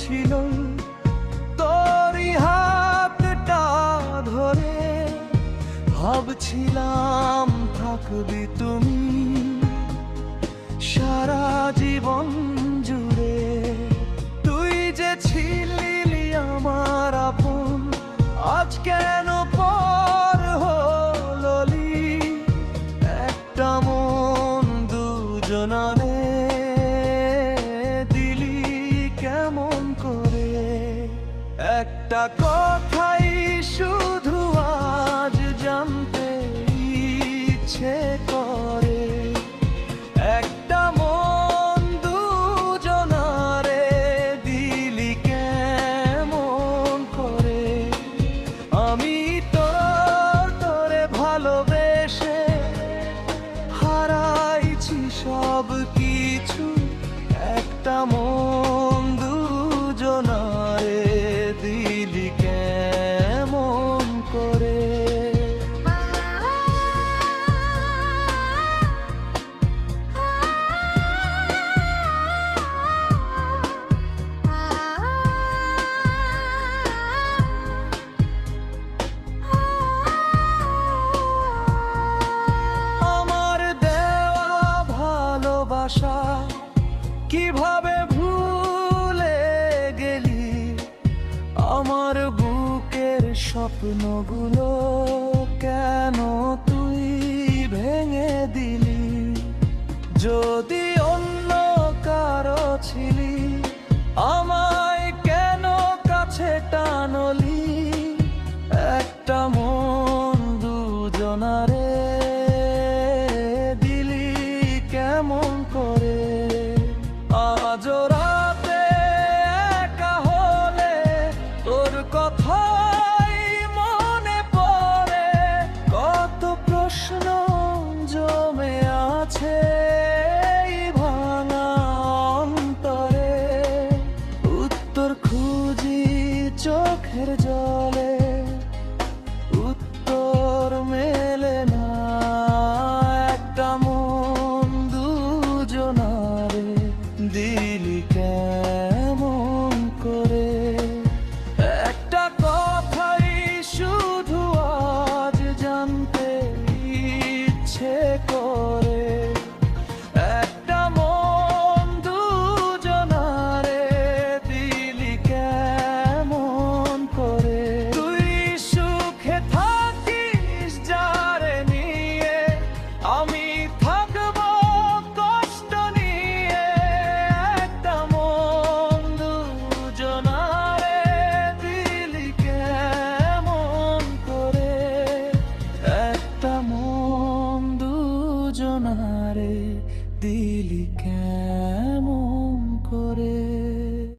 ছিল তোরই হাতটা ধরে, ভাবছিলাম থাকবি তুমি সারা জীবন জুড়ে। তুই যে ছিলি আমার আপন, আজ কেন পর হলি? একটা মন দুজনারে দিলি কেমন করে? একটা কথাই শুধু আজ জানতে ইচ্ছে করে, একটা মন দুজনারে দিলি কেমন করে? আমি তোরে ভালোবেসে হারাইছি সব কিছু, একটা মন দুজনারে দিলি কেমন করে? আমার দেওয়া ভালোবাসা কিভাবে ভুলে গেলি? আমার বুকের স্বপ্নগুলো কেন তুই ভেঙে দিলি? যদি অন্য কারো ছিলি, আমায় কেন কাছে টানলি? একটা মন দুজনারে দিলি কেমন করে? আজ রাতে একা হলে তোর কথাই মনে পড়ে, কত প্রশ্ন জমে আছে এই ভাঙা অন্তরে। উত্তর খুঁজি চোখের জলে, উত্তর মেলে না। একটা মন দুজনারে দিলি কেমন করে? একটা কথাই শুধু আজ জানতে ইচ্ছে করে, একটা মন দুজনারে দিলি কেমন করে? তুই সুখে থাকিস যারে নিয়ে, আমি থাকবো কষ্ট নিয়ে। একটা মন দুজনারে দিলি কেমন করে? একটা মন দুজনারে দিলি কেমন